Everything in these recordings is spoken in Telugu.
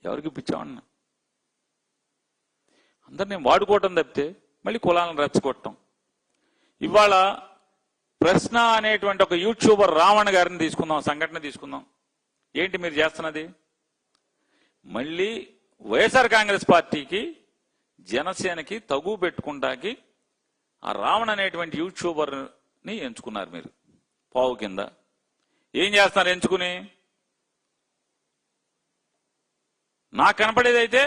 ఎవరికి ఇప్పించామన్నా? అందరినీ వాడుకోవటం తప్పితే మళ్ళీ కులాలను రెచ్చగొట్టడం. ఇవాళ ప్రశ్న అనేటువంటి ఒక యూట్యూబర్ రావణ్ గారిని తీసుకుందాం, సంఘటన తీసుకుందాం. ఏంటి మీరు చేస్తున్నది? మళ్ళీ వైఎస్ఆర్ కాంగ్రెస్ పార్టీకి జనసేనకి తగు పెట్టుకుంటాకి ఆ రావణ్ అనేటువంటి యూట్యూబర్ని ఎంచుకున్నారు మీరు పావు కింద. ఏం చేస్తున్నారు ఎంచుకుని? నాకు కనపడేదైతే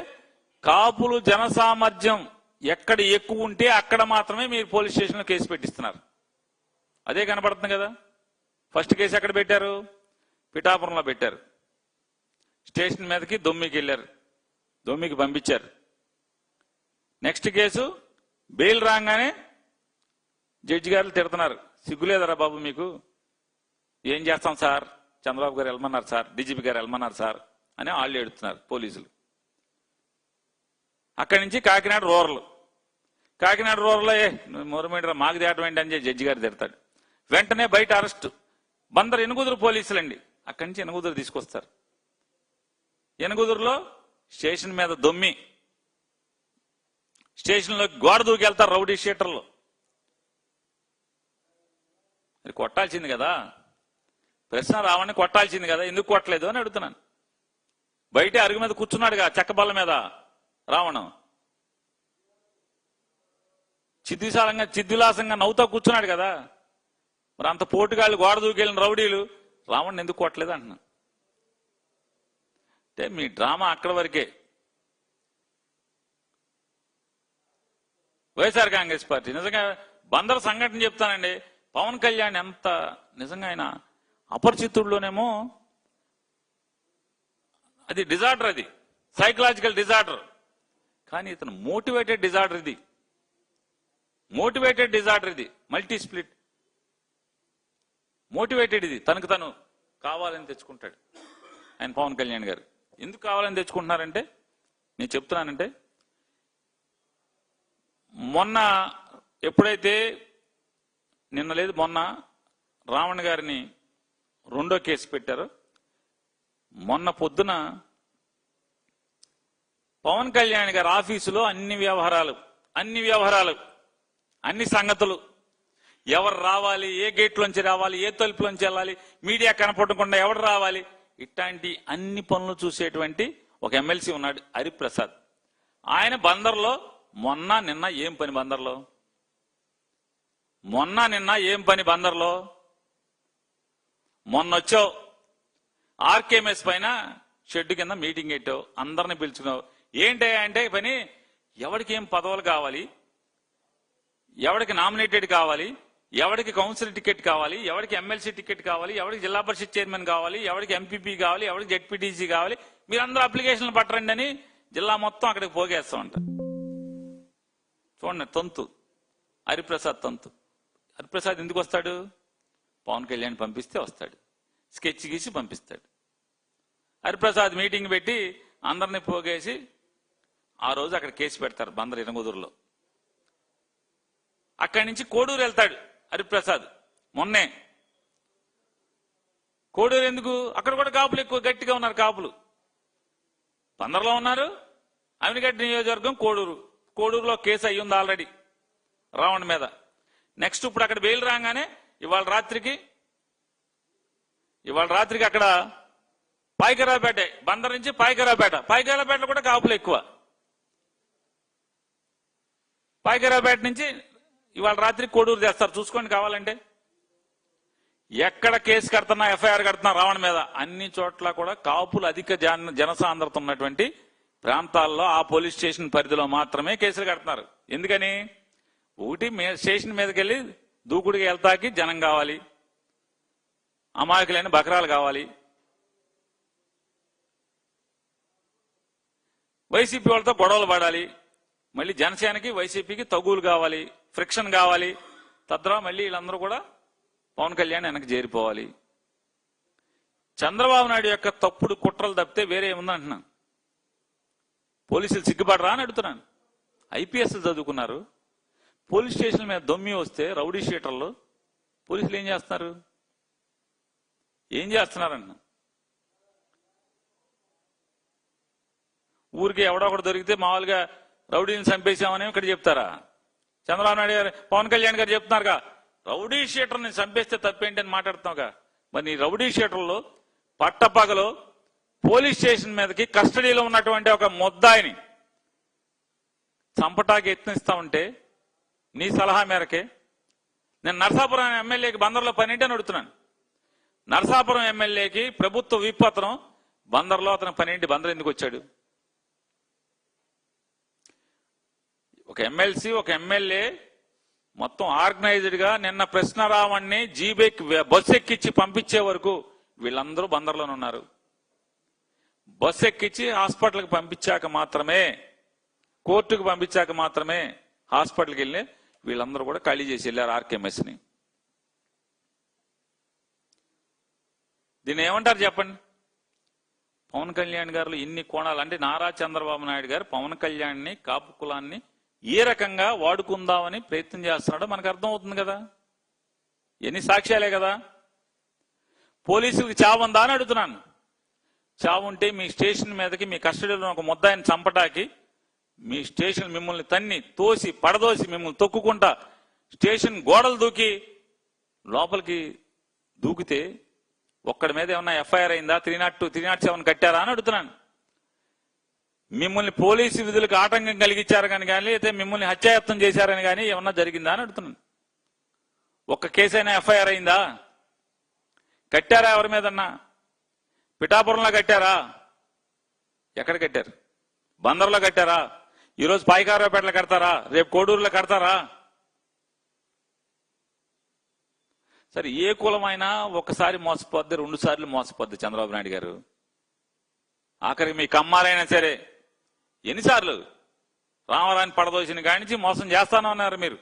కాపులు జనసామర్థ్యం ఎక్కడ ఎక్కువ ఉంటే అక్కడ మాత్రమే మీరు పోలీస్ స్టేషన్లో కేసు పెట్టిస్తున్నారు. అదే కనపడుతుంది కదా. ఫస్ట్ కేసు ఎక్కడ పెట్టారు? పిఠాపురంలో పెట్టారు. స్టేషన్ మీదకి దొమ్మికి వెళ్ళారు, దొమ్మికి పంపించారు. నెక్స్ట్ కేసు బెయిల్ రాగానే జడ్జి గారు తిడుతున్నారు, సిగ్గులేదరా బాబు మీకు, ఏం చేస్తాం సార్, చంద్రబాబు గారు వెళ్ళమన్నారు సార్, డీజీపీ గారు వెళ్ళమన్నారు సార్ అని వాళ్ళు ఏడుతున్నారు పోలీసులు. అక్కడి నుంచి కాకినాడ రూరల్, కాకినాడ రూరల్లో మొరమేడ మాకు తేటం ఏంటి అని జడ్జి గారు తిడతాడు. వెంటనే బయట అరెస్ట్. బందర్ ఎనుగుదురు పోలీసులండి, అక్కడి నుంచి ఎనుగుదురు తీసుకొస్తారు. ఎనుగుదురులో స్టేషన్ మీద దొమ్మి, స్టేషన్లో గోడ దూకెళ్తారు రౌడీ షీటర్లు. అది కొట్టాల్సింది కదా, ప్రశ్న రావని కొట్టాల్సింది కదా, ఎందుకు కొట్టలేదు అని అడుగుతున్నాను. బయట అరుగు మీద కూర్చున్నాడుగా చెక్కబల్ల మీద రావణం, చిద్విలాసంగా నవ్వుతా కూర్చున్నాడు కదా. మరి అంత పోటుగాళ్ళు గోడ దూకెళ్ళిన రౌడీలు రావణ్ ఎందుకు కొట్టలేదు అంటున్నాను. అంటే మీ డ్రామా అక్కడి వరకే. వైఎస్ఆర్ కాంగ్రెస్ పార్టీ నిజంగా బందర్ సంఘటన చెప్తానండి. పవన్ కళ్యాణ్ ఎంత నిజంగా ఆయన అపరిచితుల్లోనేమో అది డిజార్డర్, అది సైకలాజికల్ డిజార్డర్. కానీ ఇతను మోటివేటెడ్ డిజార్డర్, ఇది మోటివేటెడ్ డిజార్డర్, ఇది మల్టీ స్ప్లిట్ మోటివేటెడ్. ఇది తనకు తను కావాలని తెచ్చుకుంటాడు ఆయన పవన్ కళ్యాణ్ గారు. ఎందుకు కావాలని తెచ్చుకుంటున్నారంటే నేను చెప్తున్నానంటే, మొన్న ఎప్పుడైతే నిన్న లేదు మొన్న రావణ్ గారిని రెండో కేసు పెట్టారో, మొన్న పొద్దున పవన్ కళ్యాణ్ గారి ఆఫీసులో అన్ని వ్యవహారాలు అన్ని సంగతులు, ఎవరు రావాలి, ఏ గేట్లోంచి రావాలి, ఏ తలుపులోంచి వెళ్ళాలి, మీడియా కనపడకుండా ఎవరు రావాలి, ఇట్లాంటి అన్ని పనులు చూసేటువంటి ఒక ఎమ్మెల్సీ ఉన్నాడు హరిప్రసాద్. ఆయన బందర్లో మొన్న నిన్న ఏం పని బందర్లో? బందర్లో మొన్నొచ్చావు, ఆర్కేఎంఎస్ పైన షెడ్ కింద మీటింగ్ పెట్టావు, అందరిని పిలుచుకున్నావు. ఏంటి అంటే పని, ఎవరికి ఏం పదవులు కావాలి, ఎవరికి నామినేటెడ్ కావాలి, ఎవరికి కౌన్సిల్ టికెట్ కావాలి, ఎవరికి ఎమ్మెల్సీ టికెట్ కావాలి, ఎవరికి జిల్లా పరిషత్ చైర్మన్ కావాలి, ఎవరికి ఎంపీపీ కావాలి, ఎవరికి జెడ్పీటీసీ కావాలి, మీరందరూ అప్లికేషన్లు పట్టరండి అని జిల్లా మొత్తం అక్కడికి పోగేస్తామంట. చూడండి తంతు, హరిప్రసాద్ తంతు. హరిప్రసాద్ ఎందుకు వస్తాడు? పవన్ కళ్యాణ్ పంపిస్తే వస్తాడు, స్కెచ్ గీసి పంపిస్తాడు. హరిప్రసాద్ మీటింగ్ పెట్టి అందరినీ పోగేసి ఆ రోజు అక్కడ కేసు పెడతారు బందర్ ఎనగుదురులో. అక్కడి నుంచి కోడూరు వెళ్తాడు హరిప్రసాద్. మొన్నే కోడూరు ఎందుకు? అక్కడ కూడా కాపులు ఎక్కువ గట్టిగా ఉన్నారు. కాపులు బందర్లో ఉన్నారు, అవినిగడ్డ నియోజకవర్గం కోడూరులో కేసు అయ్యింది ఆల్రెడీ రావణ్ మీద. నెక్స్ట్ ఇప్పుడు అక్కడ బెయిల్ రాగానే ఇవాళ రాత్రికి అక్కడ పాయకరావుపేట, బందర్ నుంచి పాయకరావుపేటలో కూడా కాపులు ఎక్కువ. పాయకరావుపేట నుంచి ఇవాళ రాత్రి కోడూరు చేస్తారు, చూసుకోండి కావాలంటే. ఎక్కడ కేసు కడుతున్నా, ఎఫ్ఐఆర్ కడుతున్నా రావణ్ మీద, అన్ని చోట్ల కూడా కాపులు అధిక జనసాంద్రత ఉన్నటువంటి ప్రాంతాల్లో ఆ పోలీస్ స్టేషన్ పరిధిలో మాత్రమే కేసులు కడుతున్నారు. ఎందుకని? ఒకటి స్టేషన్ మీదకి వెళ్ళి దూకుడికి వెళ్తాకి జనం కావాలి, అమాయకులైన బకరాలు కావాలి, వైసీపీ వాళ్ళతో గొడవలు పడాలి, మళ్ళీ జనసేనకి వైసీపీకి తగులు కావాలి, ఫ్రిక్షన్ కావాలి, తద్వారా మళ్ళీ వీళ్ళందరూ కూడా పవన్ కళ్యాణ్ వెనక్కి చేరిపోవాలి. చంద్రబాబు నాయుడు యొక్క తప్పుడు కుట్రలు తప్పితే వేరే ఏముందంటున్నాను. పోలీసులు సిగ్గుపడరా అని అడుగుతున్నాను. ఐపీఎస్లు చదువుకున్నారు, పోలీస్ స్టేషన్ మీద దొమ్మి వస్తే రౌడీ షీటర్లు పోలీసులు ఏం చేస్తున్నారంటున్నా. ఊరికి ఎవడో ఒకటి దొరికితే మామూలుగా రౌడీని చంపేశామని ఇక్కడ చెప్తారా? చంద్రబాబు నాయుడు గారు, పవన్ కళ్యాణ్ గారు చెప్తున్నారుగా, రౌడీ షీటర్ని చంపేస్తే తప్పేంటి అని మాట్లాడుతున్నావుగా. మరి రౌడీ షీటర్లో పట్టపగలో పోలీస్ స్టేషన్ మీదకి కస్టడీలో ఉన్నటువంటి ఒక ముద్దాయిని చంపటాకి యత్నిస్తా ఉంటే నీ సలహా మేరకే నేను నరసాపురం ఎమ్మెల్యేకి బందర్లో పని అని అడుగుతున్నాను. నరసాపురం ఎమ్మెల్యేకి ప్రభుత్వ విప్ అతను బందర్లో అతను పనేంటి? బందర్ ఎందుకు వచ్చాడు? ఒక ఎమ్మెల్సీ ఒక ఎమ్మెల్యే మొత్తం ఆర్గనైజ్డ్ గా నిన్న కృష్ణారావుని జీబేకి బస్సు ఎక్కించి పంపించే వరకు వీళ్ళందరూ బందర్లోనే ఉన్నారు. బస్సు ఎక్కించి హాస్పిటల్కి పంపించాక మాత్రమే, కోర్టుకు పంపించాక మాత్రమే హాస్పిటల్కి వెళ్ళి వీళ్ళందరూ కూడా ఖాళీ చేసి వెళ్ళారు ఆర్కేఎంఎస్ ని. దీన్ని ఏమంటారు చెప్పండి? పవన్ కళ్యాణ్ గారు ఇన్ని కోణాలు అంటే నారా చంద్రబాబు నాయుడు గారు పవన్ కళ్యాణ్ని కాపు కులాన్ని ఏ రకంగా వాడుకుందామని ప్రయత్నం చేస్తున్నాడో మనకు అర్థం అవుతుంది కదా. ఎన్ని సాక్ష్యాలే కదా. పోలీసులకు చావుందా అని అడుగుతున్నాను. చావుంటే మీ స్టేషన్ మీదకి మీ కస్టడీలో ఒక ముద్దాయిని చంపటాకి మీ స్టేషన్ మిమ్మల్ని తన్ని తోసి పడదోసి మిమ్మల్ని తొక్కుకుంటా స్టేషన్ గోడలు దూకి లోపలికి దూకితే ఒక్కడి మీద ఏమన్నా ఎఫ్ఐఆర్ అయిందా? 302, 307 కట్టారా అని అడుగుతున్నాను. మిమ్మల్ని పోలీసు విధులకు ఆటంకం కలిగించారు కానీ అయితే మిమ్మల్ని హత్యాయత్నం చేశారని కానీ ఏమన్నా జరిగిందా అని అడుగుతున్నాను. ఒక్క కేసైనా ఎఫ్ఐఆర్ అయిందా? కట్టారా? ఎవరి మీదన్నా? పిఠాపురంలో కట్టారా? ఎక్కడ కట్టారు? బందర్లో కట్టారా? ఈరోజు పాయికారావుపేటలో కడతారా? రేపు కోడూరులో కడతారా? సరే, ఏ కులమైనా ఒకసారి మోసపోద్ది, 2 సార్లు మోసపోద్ది చంద్రబాబు నాయుడు గారు. ఆఖరికి మీ కమ్మాలైనా సరే ఎన్నిసార్లు రామరాని పడదోసిన కాడి నుంచి మోసం చేస్తాను అన్నారు మీరు.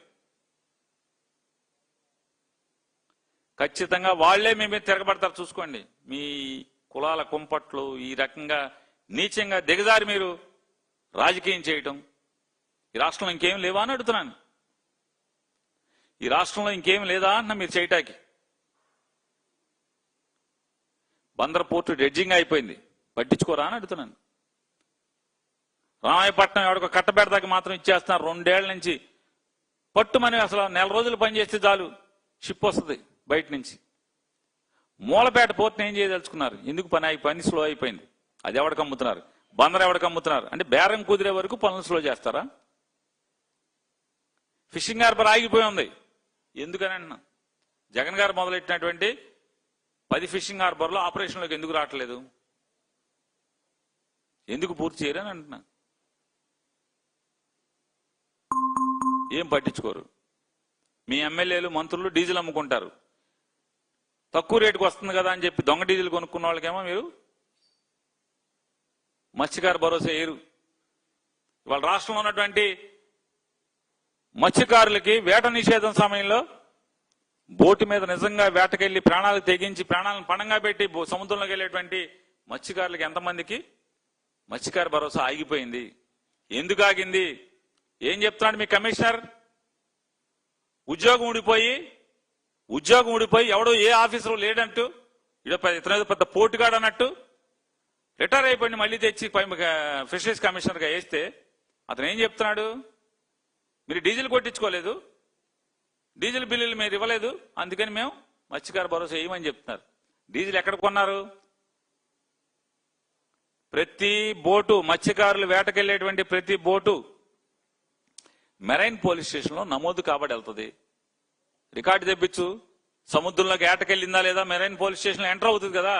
ఖచ్చితంగా వాళ్లే మీ మీద తిరగబడతారు. చూసుకోండి. మీ కులాల కుంపట్లు ఈ రకంగా నీచంగా దిగజారి మీరు రాజకీయం చేయటం. ఈ రాష్ట్రంలో ఇంకేం లేవా అని అడుగుతున్నాను. ఈ రాష్ట్రంలో ఇంకేం లేదా అన్న మీరు చేయటానికి. బందర్ పోర్టు డ్రెడ్జింగ్ అయిపోయింది, పట్టించుకోరా అని అడుగుతున్నాను. రామాయపట్నం ఎవడికో కట్టబెడదాకి మాత్రం ఇచ్చేస్తున్నారు. 2 ఏళ్ల నుంచి పట్టుమని అసలు 4 రోజులు పనిచేస్తే చాలు షిప్ వస్తుంది బయట నుంచి. మూలపేట పోర్టుని ఏం చేయదలుచుకున్నారు? ఎందుకు పని స్లో అయిపోయింది. అది ఎవడికి అమ్ముతున్నారు? బందర్ ఎవడికి అమ్ముతున్నారు? అంటే బేరం కుదిరే వరకు పనులు స్లో చేస్తారా? ఫిషింగ్ హార్బర్ ఆగిపోయి ఉంది. ఎందుకని అన్నా, జగన్ గారు మొదలెట్టినటువంటి 10 ఫిషింగ్ హార్బర్లో ఆపరేషన్లోకి ఎందుకు రావట్లేదు? ఎందుకు పూర్తి చేయరని అంటున్నా. ఏం పట్టించుకోరు. మీ ఎమ్మెల్యేలు మంత్రులు డీజిల్ అమ్ముకుంటారు. తక్కువ రేటుకు వస్తుంది కదా అని చెప్పి దొంగ డీజిల్ కొనుక్కున్న వాళ్ళకేమో మీరు మత్స్యకార భరోసా ఏరు. ఇవాళ రాష్ట్రంలో ఉన్నటువంటి మత్స్యకారులకి వేట నిషేధం సమయంలో బోటు మీద నిజంగా వేటకెళ్లి ప్రాణాలు తెగించి ప్రాణాలను పణంగా పెట్టి సముద్రంలోకి వెళ్ళేటువంటి మత్స్యకారులకి ఎంతమందికి మత్స్యకార భరోసా ఆగిపోయింది? ఎందుకు ఆగింది? ఏం చెప్తున్నాడు మీ కమిషనర్? ఉద్యోగం ఊడిపోయి ఎవడో ఏ ఆఫీసరు లేడంటూ ఇతనేదో పెద్ద పోటుగాడు అన్నట్టు రిటైర్ అయిపోయింది, మళ్ళీ తెచ్చి ఫిషరీస్ కమిషనర్గా వేస్తే అతను ఏం చెప్తున్నాడు? మీరు డీజిల్ కొట్టించుకోలేదు, డీజిల్ బిల్లులు మీరు ఇవ్వలేదు, అందుకని మేము మత్స్యకార భరోసా వేయమని చెప్తున్నారు. డీజిల్ ఎక్కడ కొన్నారు? ప్రతి బోటు, మత్స్యకారులు వేటకెళ్లేటువంటి ప్రతి బోటు మెరైన్ పోలీస్ స్టేషన్ లో నమోదు కాబట్టి వెళ్తుంది. రికార్డు తెప్పించు. సముద్రంలోకి ఏటకెళ్ళిందా లేదా మెరైన్ పోలీస్ స్టేషన్ లో ఎంటర్ అవుతుంది కదా.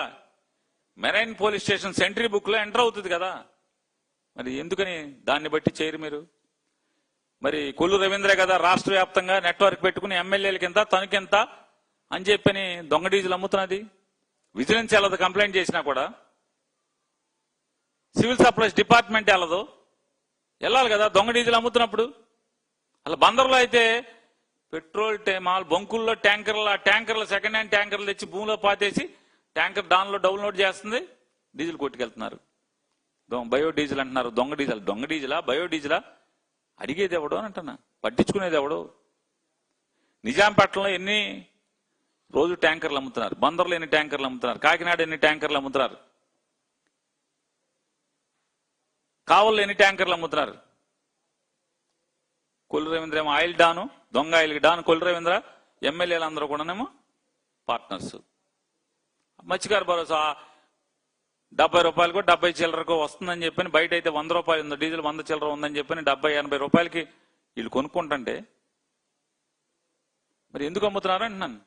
Marine police station sentry book లో ఎంటర్ అవుతుంది కదా. మరి ఎందుకని దాన్ని బట్టి చేయరు మీరు? మరి కొల్లు రవీంద్రే కదా రాష్ట్ర వ్యాప్తంగా నెట్వర్క్ పెట్టుకుని ఎమ్మెల్యేలకి ఎంత తనకెంత అని చెప్పని దొంగ డీజిల్ అమ్ముతున్నది. విజిలెన్స్ వెళ్ళదు కంప్లైంట్ చేసినా కూడా. సివిల్ సప్లైస్ డిపార్ట్మెంట్ వెళ్ళదు, వెళ్ళాలి కదా దొంగ డీజిల్ అమ్ముతున్నప్పుడు. అలా బందర్లో అయితే పెట్రోల్ బంకుల్లో ట్యాంకర్ల సెకండ్ హ్యాండ్ ట్యాంకర్లు తెచ్చి భూమిలో పాతేసి ట్యాంకర్ దానిలో డౌన్లోడ్ చేస్తుంది, డీజిల్ కొట్టుకెళ్తున్నారు. బయోడీజిల్ అంటున్నారు. దొంగ డీజిలా బయోడీజిలా? అడిగేది ఎవడో అని అంటున్నా, పట్టించుకునేది ఎవడో? నిజాంపట్నంలో ఎన్ని రోజు ట్యాంకర్లు అమ్ముతున్నారు, బందర్లో ఎన్ని ట్యాంకర్లు అమ్ముతున్నారు, కాకినాడ ఎన్ని ట్యాంకర్లు అమ్ముతున్నారు. కావల్లో ఎన్ని ట్యాంకర్లు అమ్ముతున్నారు? కొల్లు రవీంద్ర ఏమో ఆయిల్ డాను, దొంగ ఆయిల్ డాన్ కొల్లు రవీంద్ర, ఎమ్మెల్యేలు అందరూ కూడానేమో పార్ట్నర్స్. మత్స్యకార భరోసా 70 రూపాయలకు 70 చిల్లరకు వస్తుందని చెప్పని, బయట అయితే 100 రూపాయలు ఉంది, డీజిల్ 100 చిల్లర ఉందని చెప్పని 70-80 రూపాయలకి వీళ్ళు కొనుక్కుంటుంటే మరి ఎందుకు అమ్ముతున్నారు అంటున్నాను.